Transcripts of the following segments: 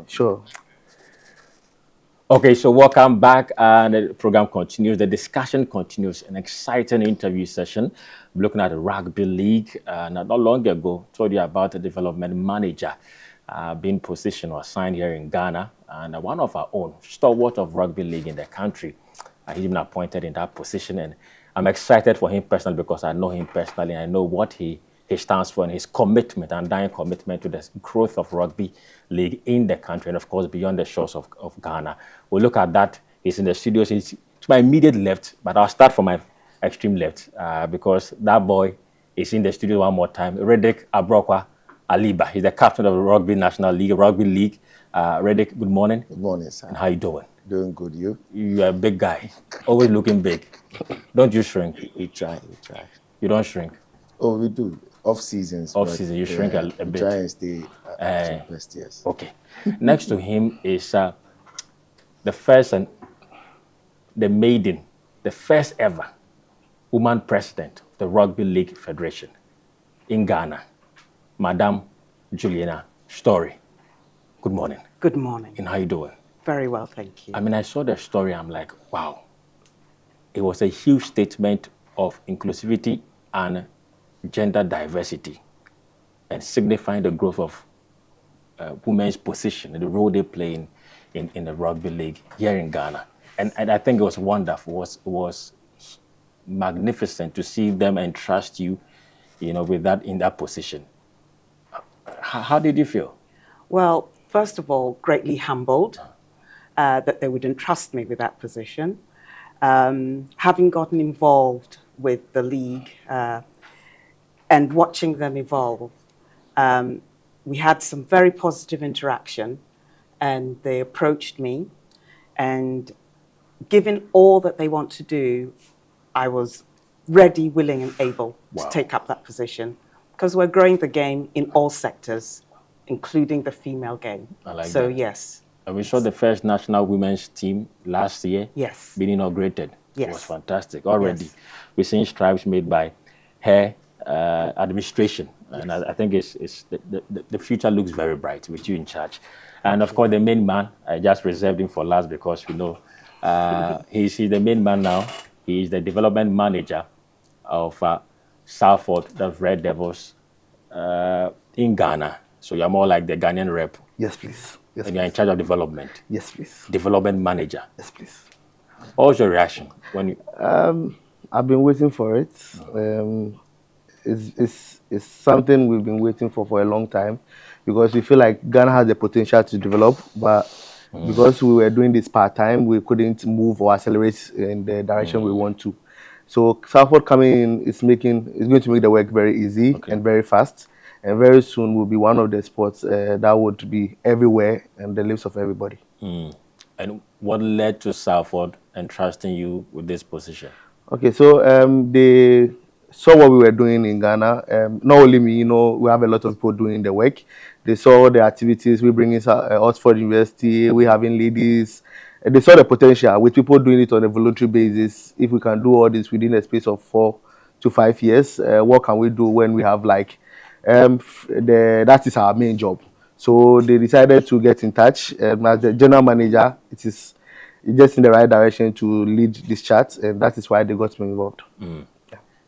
Sure. Okay, so welcome back, and the program continues. The discussion continues. An exciting interview session. We're looking at the Rugby League. Not long ago, told you about the development manager being positioned or assigned here in Ghana, and one of our own stalwart of Rugby League in the country. He's been appointed in that position, and I'm excited for him personally because I know him personally. I know what he stands for and his commitment, undying commitment to the growth of rugby league in the country and, of course, beyond the shores of Ghana. We'll look at that. He's in the studios. He's to my immediate left, but I'll start from my extreme left because that boy is in the studio one more time. Reddick Abrokwa Aliba. He's the captain of the Rugby National League, Rugby League. Reddick, good morning. Good morning, sir. And how you doing? Doing good, you? You're a big guy, always looking big. Don't you shrink? We try. You don't shrink? Oh, we do. Off seasons. Off-season, you shrink a bit. We try and stay at the best, yes. Okay. Next to him is the first and the maiden, the first ever woman president of the Rugby League Federation in Ghana, Madam Juliana Story. Good morning. Good morning. And how you doing? Very well, thank you. I mean, I saw the story, I'm like, wow. It was a huge statement of inclusivity and gender diversity and signifying the growth of women's position and the role they play in the rugby league here in Ghana. And I think it was wonderful. It was magnificent to see them entrust you, with that in that position. How did you feel? Well, first of all, greatly humbled that they would entrust me with that position. Having gotten involved with the league and watching them evolve, we had some very positive interaction, and they approached me, and given all that they want to do, I was ready, willing, and able to take up that position because we're growing the game in all sectors, including the female game. I like so, that. Yes. And we saw the first national women's team last year being inaugurated. Yes. It was fantastic. Already, Yes. we're seeing strides made by her administration. Yes. And I think the future looks very bright with you in charge. And of course, the main man, I just reserved him for last because we know he's the main man now. He is the development manager of Salford, the Red Devils in Ghana. So you're more like the Ghanaian rep. Yes, please. Yes, and you're in charge of development. Yes, please. Development manager. Yes, please. What was your reaction when you? I've been waiting for it. It's something we've been waiting for a long time because we feel like Ghana has the potential to develop, but because we were doing this part-time, we couldn't move or accelerate in the direction we want to. So Salford coming in is going to make the work very easy and very fast. And very soon will be one of the sports that would be everywhere and the lives of everybody. And what led to Salford entrusting you with this position? Okay, so they saw what we were doing in Ghana. Not only me, we have a lot of people doing the work. They saw the activities. We bring in Oxford University. We having ladies. They saw the potential with people doing it on a voluntary basis. If we can do all this within a space of 4 to 5 years, what can we do when we have that is our main job. So they decided to get in touch. As the general manager, it is just in the right direction to lead this chat, and that is why they got me involved. Yeah.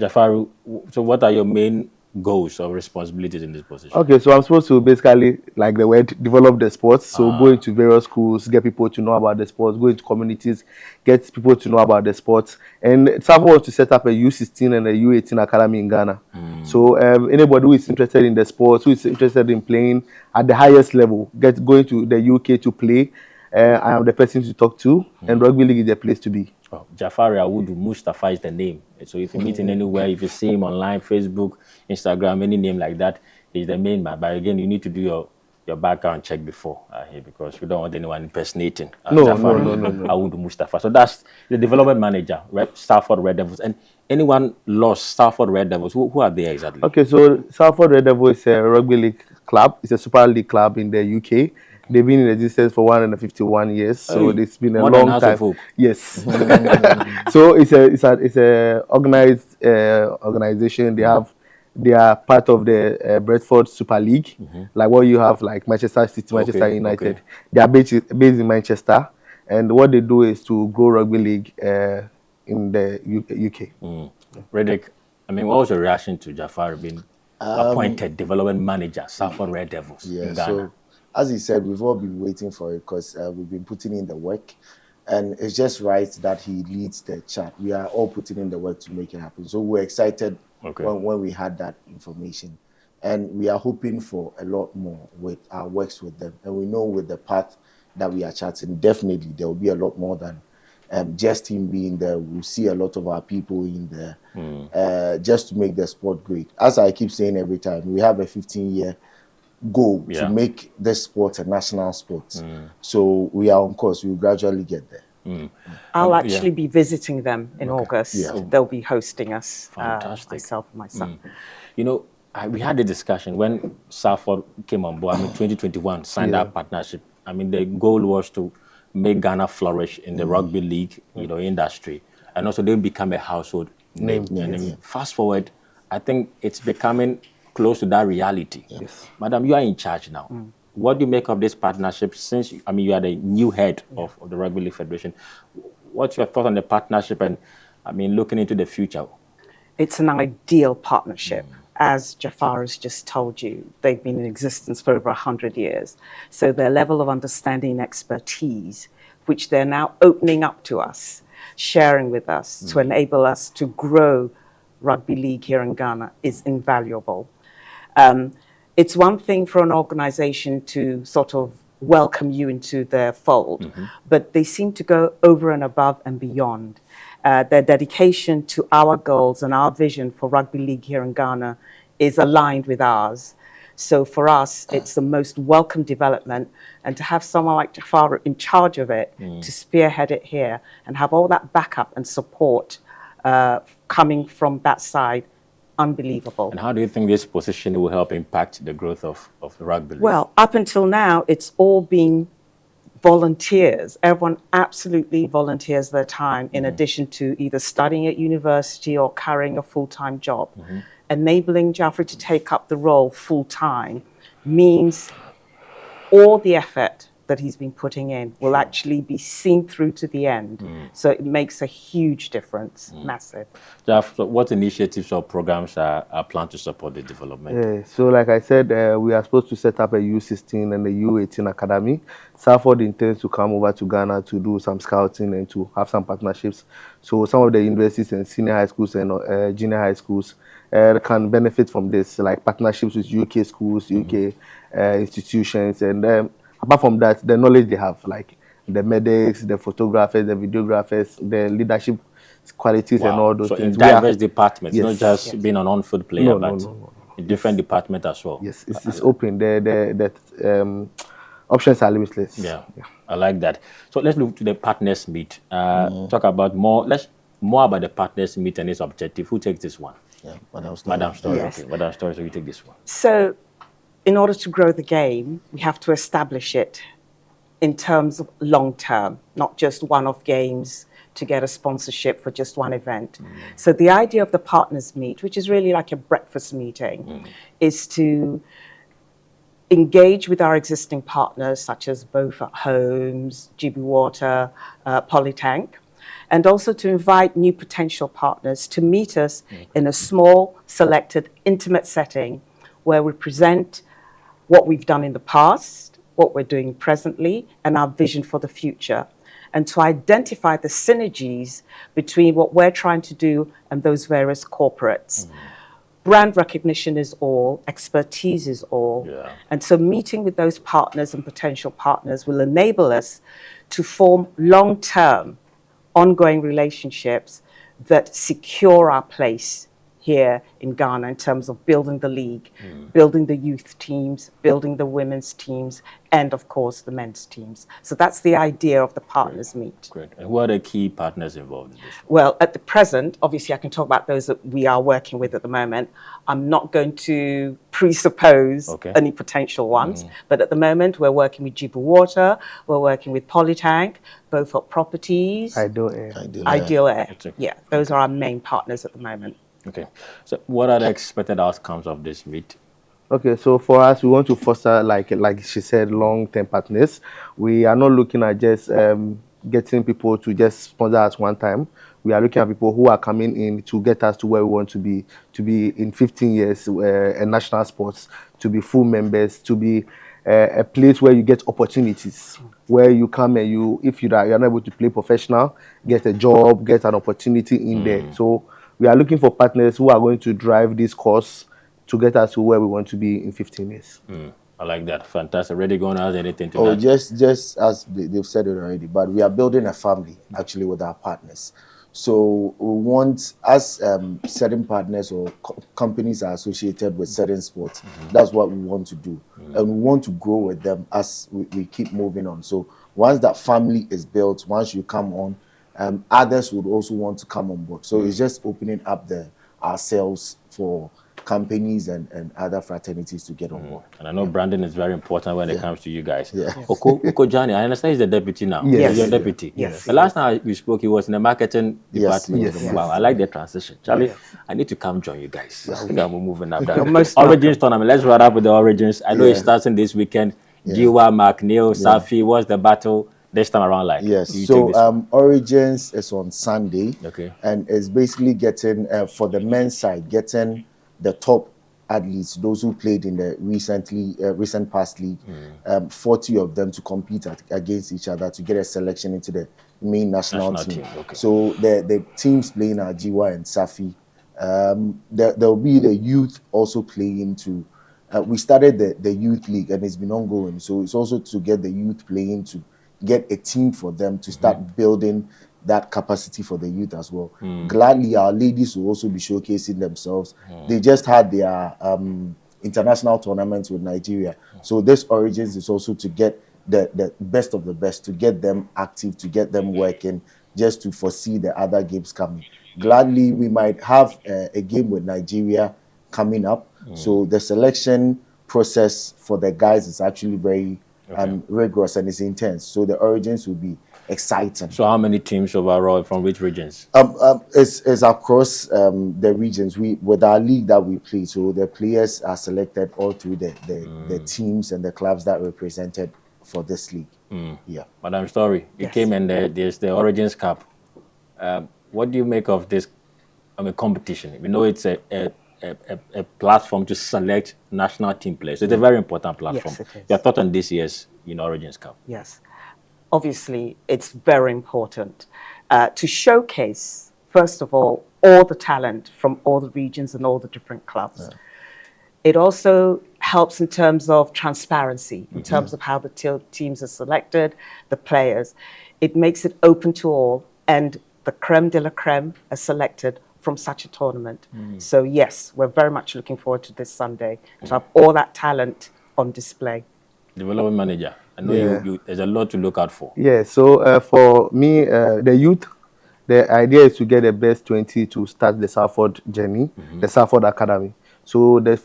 Jafaru, so what are your main goals or responsibilities in this position? Okay, so I'm supposed to basically, like the word, develop the sports. So go into various schools, get people to know about the sports, go into communities, get people to know about the sports. And Salford wants to set up a U16 and a U18 academy in Ghana. So anybody who is interested in the sports, who is interested in playing at the highest level, going to the UK to play, I am the person to talk to, and Rugby League is the place to be. Oh, Jafari Awudu Mustafa is the name. So if you meet him anywhere, if you see him online, Facebook, Instagram, any name like that, he's the main man. But again, you need to do your background check before because we don't want anyone impersonating no. Awudu Mustafa. So that's the development manager, Salford Red Devils. And anyone lost Salford Red Devils, who are they exactly? Okay, so Salford Red Devils is a rugby league club. It's a Super League club in the UK. They've been in existence for 151 years, so it's been a long time. Yes. So it's a organized organization. They have They are part of the Bradford Super League, like what you have, like Manchester City, Manchester Okay, United. okay. They are based in Manchester, and what they do is to grow rugby league in the UK. Redick, I mean, what was your reaction to Jafar being appointed development manager, Saffron Red Devils in Yeah, Ghana? so as he said, we've all been waiting for it because we've been putting in the work, and it's just right that he leads the chat. We are all putting in the work to make it happen. So we're excited Okay. when we had that information, and we are hoping for a lot more with our works with them. And we know with the path that we are charting, definitely there will be a lot more than just him being there. We'll see a lot of our people in there just to make the sport great. As I keep saying every time, we have a 15-year goal to make this sport a national sport. So we are on course. We'll gradually get there. I'll actually be visiting them in August. Yeah. They'll be hosting us, Fantastic. myself and my son. You know, we had a discussion when Safford came on board. I mean, 2021 signed that partnership. I mean, the goal was to make Ghana flourish in the rugby league, industry, and also they become a household name. And then fast forward, I think it's becoming close to that reality. Yes. Madam, you are in charge now. What do you make of this partnership? Since I mean, you are the new head of the Rugby League Federation. What's your thought on the partnership? And I mean, looking into the future. It's an ideal partnership. As Jafar has just told you, they've been in existence for over 100 years. So their level of understanding and expertise, which they're now opening up to us, sharing with us to enable us to grow rugby league here in Ghana, is invaluable. It's one thing for an organization to sort of welcome you into their fold, but they seem to go over and above and beyond. Their dedication to our goals and our vision for rugby league here in Ghana is aligned with ours. So for us, it's the most welcome development, and to have someone like Jafar in charge of it, to spearhead it here and have all that backup and support coming from that side, unbelievable. And how do you think this position will help impact the growth of the rugby league? Well, up until now, it's all been volunteers. Everyone absolutely volunteers their time in addition to either studying at university or carrying a full-time job. Enabling Jaffer to take up the role full-time means all the effort that he's been putting in will actually be seen through to the end. So it makes a huge difference, massive. Jeff, so what initiatives or programs are planned to support the development? Yeah, so like I said, we are supposed to set up a U16 and a U18 academy. Salford intends to come over to Ghana to do some scouting and to have some partnerships. So some of the universities and senior high schools and junior high schools can benefit from this, like partnerships with UK schools, UK institutions. And apart from that, the knowledge they have, like the medics, the photographers, the videographers, the leadership qualities and all those so things. in diverse departments, Yes. not just being an on-field player, No, but in different departments as well. Yes, it's open. The options are limitless. Yeah, I like that. So let's look to the partners meet. Talk about more about the partners meet and its objective. Who takes this one? Yeah, Madam Story. Madam Story. Yes. Okay, Madam Story. So you take this one. So in order to grow the game, we have to establish it in terms of long term, not just one-off games to get a sponsorship for just one event. So the idea of the partners meet, which is really like a breakfast meeting, is to engage with our existing partners such as both at Homes, GB Water, Polytank, and also to invite new potential partners to meet us in a small, selected, intimate setting where we present what we've done in the past, what we're doing presently, and our vision for the future, and to identify the synergies between what we're trying to do and those various corporates. Brand recognition is all, expertise is all. Yeah. And so meeting with those partners and potential partners will enable us to form long-term, ongoing relationships that secure our place here in Ghana in terms of building the league, building the youth teams, building the women's teams, and of course the men's teams. So that's the idea of the partners meet. Great. And who are the key partners involved in this? Well, at the present, obviously I can talk about those that we are working with at the moment. I'm not going to presuppose any potential ones, but at the moment we're working with GB Water, we're working with Polytank, both for properties, Ideal Air. Ideal Air. Yeah, those are our main partners at the moment. Okay. So what are the expected outcomes of this meet? Okay, so for us, we want to foster, like she said, long-term partners. We are not looking at just getting people to just sponsor us one time. We are looking at people who are coming in to get us to where we want to be in 15 years, a national sports, to be full members, to be a place where you get opportunities, where you come and if you're not able to play professional, get a job, get an opportunity in there. So we are looking for partners who are going to drive this course to get us to where we want to be in 15 years. I like that. Fantastic. Ready going to add anything to Oh, that? just as they've said it already, but we are building a family actually with our partners. So we want, as certain partners or companies are associated with certain sports, that's what we want to do. And we want to grow with them as we keep moving on. So once that family is built, once you come on, others would also want to come on board. So it's just opening up ourselves for companies and other fraternities to get on board. And I know branding is very important when it comes to you guys. Yeah. Oko Johnny, I understand he's the deputy now. Yes. He's your deputy. Yes. The last time we spoke, he was in the marketing Yes. department. Yes. Wow, I like the transition. Charlie, I need to come join you guys. I think I'm moving up. most Origins tournament. Let's wrap up with the Origins. I know it's starting this weekend. Giwa, McNeil, Safi. What's the battle this time around like? Yes. You take So this one. Origins is on Sunday. Okay. And it's basically getting for the men's side, getting the top athletes, those who played in the recent past league, 40 of them to compete against each other to get a selection into the main national team. Okay. So the teams playing are Jiwa and Safi. There'll be the youth also playing to. We started the youth league and it's been ongoing. So it's also to get the youth playing to get a team for them to start building that capacity for the youth as well. Gladly, our ladies will also be showcasing themselves. They just had their international tournaments with Nigeria. So this Origins is also to get the best of the best, to get them active, to get them working, just to foresee the other games coming. Gladly, we might have a game with Nigeria coming up. So the selection process for the guys is actually very rigorous and it's intense. So the Origins will be exciting. So how many teams overall from which regions? It's across the regions. With our league that we play, so the players are selected all through the teams and the clubs that represented for this league. Yeah. Madam Story, you came and there's the Origins Cup. What do you make of this competition? We know it's a platform to select national team players. It's a very important platform. Yes, it is. Your thought on this year's Origins Cup? Yes. Obviously, it's very important to showcase, first of all the talent from all the regions and all the different clubs. Yeah. It also helps in terms of transparency, in terms of how the teams are selected, the players. It makes it open to all, and the creme de la creme are selected from such a tournament. So yes, we're very much looking forward to this Sunday to have all that talent on display. Development manager, I know there's a lot to look out for. Yeah, so for me, the youth, the idea is to get the best 20 to start the Salford journey, the Salford Academy. So the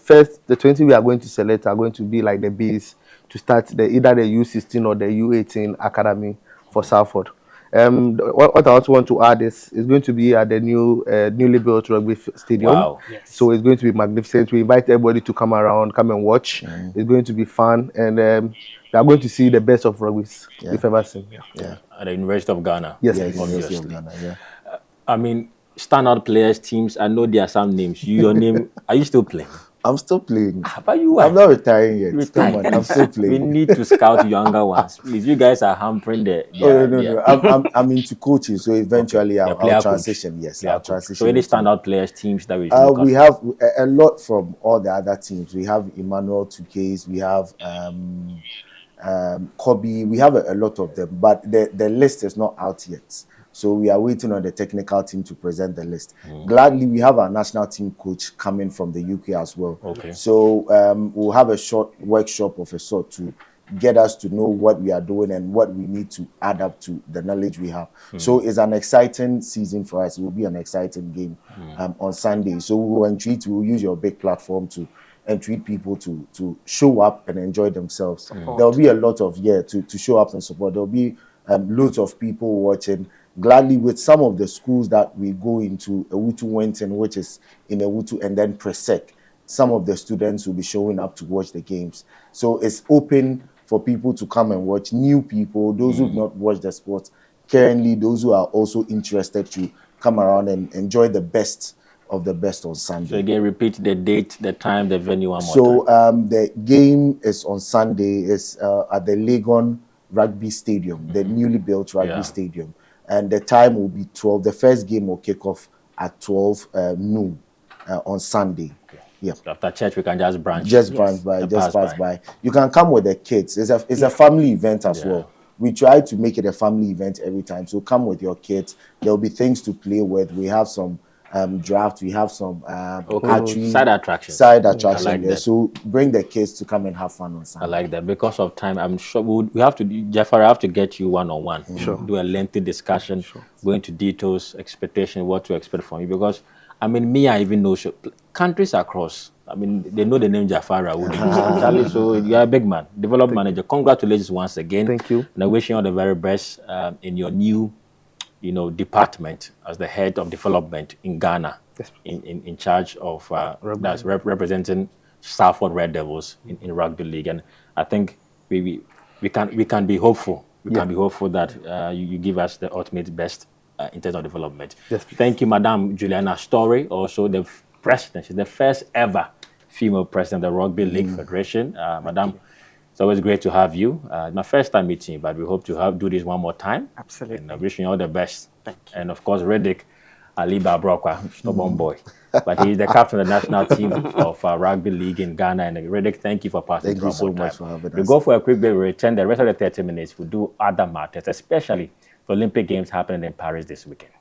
20 we are going to select are going to be like the base to start either the U16 or the U18 Academy for Salford. What I also want to add is it's going to be at the newly built rugby stadium. Wow. Yes. So it's going to be magnificent. We invite everybody to come around, come and watch. It's going to be fun, and we are going to see the best of rugby we've ever seen. Yeah. At the University of Ghana. Yes, University of Ghana, yeah. I mean, standout players, teams. I know there are some names. Your name? Are you still playing? I'm still playing. But you are. I'm not retiring yet. Come on, I'm still playing. We need to scout younger ones. Please, you guys are hampering No. I'm into coaching, so eventually I'll transition. Yes, I'll transition. So any standout players, teams that we we have a lot from all the other teams. We have Emmanuel Tukes, we have Kobe, we have a lot of them, but the list is not out yet. So we are waiting on the technical team to present the list. Gladly, we have our national team coach coming from the UK as well. Okay. So we'll have a short workshop of a sort to get us to know what we are doing and what we need to add up to the knowledge we have. So it's an exciting season for us. It will be an exciting game on Sunday. So we'll use your big platform to entreat people to show up and enjoy themselves. There'll be a lot of to show up and support. There'll be loads of people watching. gladly with some of the schools that we go into, Ewutu went in, which is in Ewutu, and then Presec, some of the students will be showing up to watch the games. So it's open for people to come and watch, new people, those who've not watched the sport currently, those who are also interested to come around and enjoy the best of the best on Sunday. So again, repeat the date, the time, the venue one more So time. the game is on Sunday. It's at the Legon Rugby Stadium, the newly built rugby stadium. And the time will be 12. The first game will kick off at 12 noon on Sunday. Yeah. So after church, we can just branch. Just branch by, just pass by. You can come with the kids. It's a family event as well. We try to make it a family event every time. So come with your kids. There'll be things to play with. We have some draft. We have some archery, side attractions. Like there. So bring the kids to come and have fun on Sunday. I like that. Because of time, I'm sure we have to, Jeffrey, I have to get you one-on-one. Sure. Do a lengthy discussion, go into details, expectation, what to expect from you. Because, I mean, me, I even know countries across. I mean, they know the name Jafar Awood. So you're a big man, development manager. Congratulations once again. Thank you. And I wish you all the very best in your new, department as the head of development in Ghana, in charge of that's representing Salford Red Devils in Rugby League. And I think we can be hopeful. We can be hopeful that you give us the ultimate best in terms of development. Yes, thank you, Madam Juliana Story, also the president. She's the first ever female president of the Rugby League Federation. Madam, it's always great to have you. My first time meeting, but we hope to do this one more time. Absolutely. And I wish you all the best. Thank you. And of course, Riddick Aliba Brokwa, stubborn boy. But he's the captain of the national team of Rugby League in Ghana. And Riddick, thank you for passing Thank you so much for having us. We go for a quick break. We return the rest of the 30 minutes. We'll do other matters, especially the Olympic Games happening in Paris this weekend.